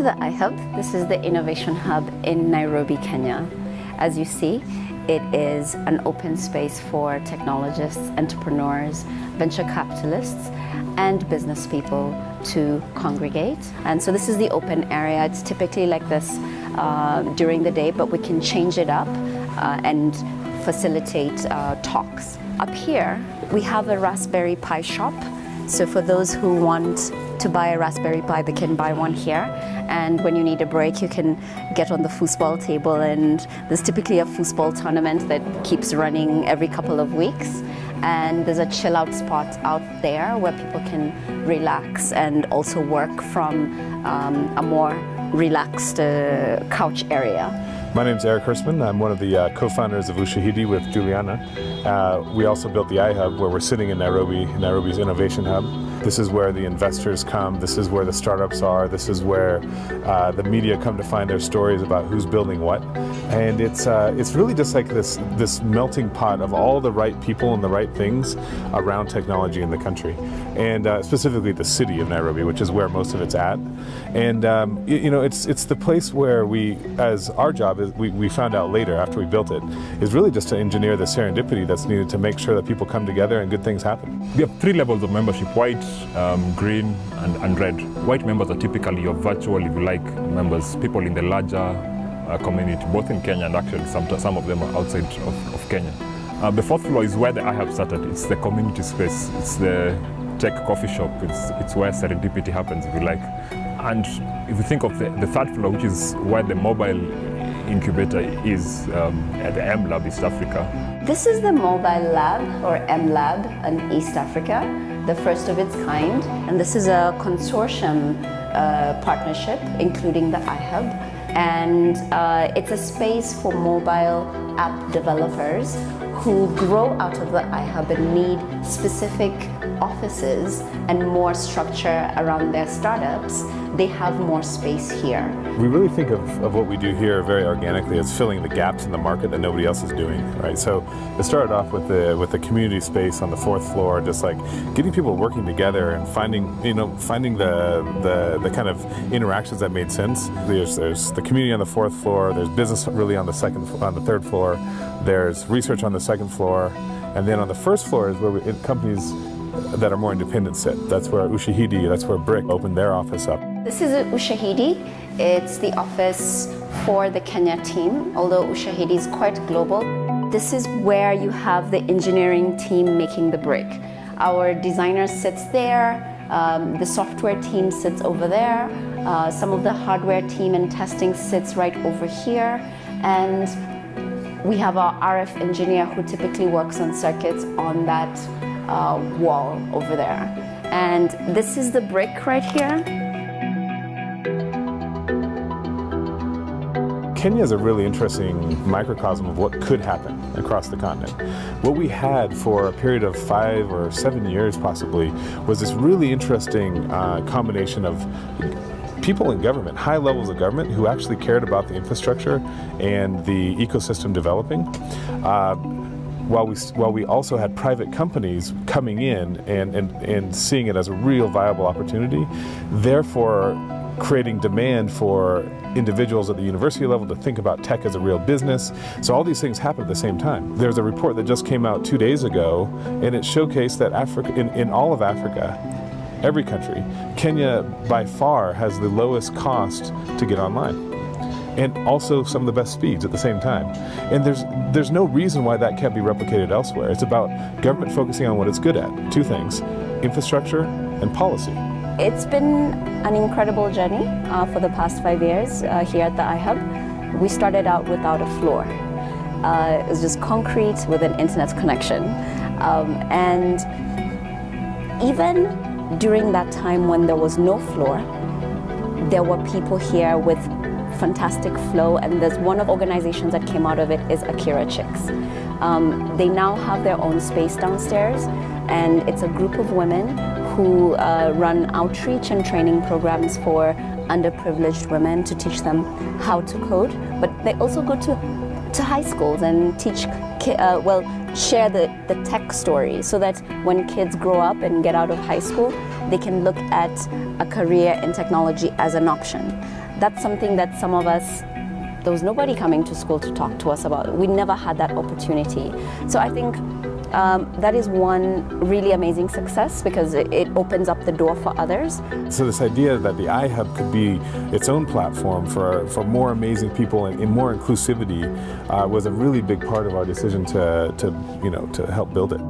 to the iHub. This is the Innovation Hub in Nairobi, Kenya. As you see, it is an open space for technologists, entrepreneurs, venture capitalists, and business people to congregate. And so this is the open area. It's typically like this during the day, but we can change it up and facilitate talks. Up here, we have a Raspberry Pi shop. So for those who want to buy a Raspberry Pi, they can buy one here. And when you need a break, you can get on the foosball table, and there's typically a foosball tournament that keeps running every couple of weeks. And there's a chill out spot out there where people can relax and also work from a more relaxed couch area. My name is Eric Hirschman. I'm one of the co-founders of Ushahidi with Juliana. We also built the iHub, where we're sitting in Nairobi, Nairobi's Innovation Hub. This is where the investors come, this is where the startups are, this is where the media come to find their stories about who's building what. And it's really just like this melting pot of all the right people and the right things around technology in the country. And specifically the city of Nairobi, which is where most of it's at. And you know, it's the place where as our job is, we found out later after we built it, is really just to engineer the serendipity that's needed to make sure that people come together and good things happen. We have 3 levels of membership: white, green, and red. White members are typically your virtual, if you like, members, people in the larger community, both in Kenya and actually some of them are outside of Kenya. The 4th floor is where the iHub started. It's the community space. It's the tech coffee shop. It's where serendipity happens, if you like. And if you think of the 3rd floor, which is where the mobile incubator is at the M Lab East Africa. This is the Mobile Lab, or M Lab, in East Africa, the first of its kind. And this is a consortium partnership, including the iHub. And it's a space for mobile app developers who grow out of the iHub and need specific offices and more structure around their startups. They have more space here. We really think of what we do here very organically as filling the gaps in the market that nobody else is doing, right? So it started off with the community space on the 4th floor, just like getting people working together and finding the kind of interactions that made sense. There's the community on the 4th floor, there's business really on the 3rd floor, there's research on the 2nd floor, and then on the 1st floor is where companies that are more independent sit. That's where Ushahidi, that's where Brick opened their office up. This is Ushahidi. It's the office for the Kenya team, although Ushahidi is quite global. This is where you have the engineering team making the brick. Our designer sits there, the software team sits over there, some of the hardware team and testing sits right over here, and we have our RF engineer who typically works on circuits on that wall over there. And this is the brick right here. Kenya is a really interesting microcosm of what could happen across the continent. What we had for a period of 5 or 7 years possibly was this really interesting combination of people in government, high levels of government, who actually cared about the infrastructure and the ecosystem developing. While we also had private companies coming in and seeing it as a real viable opportunity, therefore creating demand for individuals at the university level to think about tech as a real business. So all these things happen at the same time. There's a report that just came out 2 days ago, and it showcased that in all of Africa, every country, Kenya by far has the lowest cost to get online, and also some of the best speeds at the same time. And there's no reason why that can't be replicated elsewhere. It's about government focusing on what it's good at. 2 things: infrastructure and policy. It's been an incredible journey for the past 5 years here at the iHub. We started out without a floor. It was just concrete with an internet connection. And even during that time when there was no floor, there were people here with fantastic flow, and there's one of the organizations that came out of it is Akira Chicks. They now have their own space downstairs, and it's a group of women who run outreach and training programs for underprivileged women to teach them how to code. But they also go to high schools and teach, share the tech story, so that when kids grow up and get out of high school, they can look at a career in technology as an option. that's something that some of us, there was nobody coming to school to talk to us about. We never had that opportunity. So I think that is one really amazing success, because it opens up the door for others. So this idea that the iHub could be its own platform for more amazing people and more inclusivity was a really big part of our decision to help build it.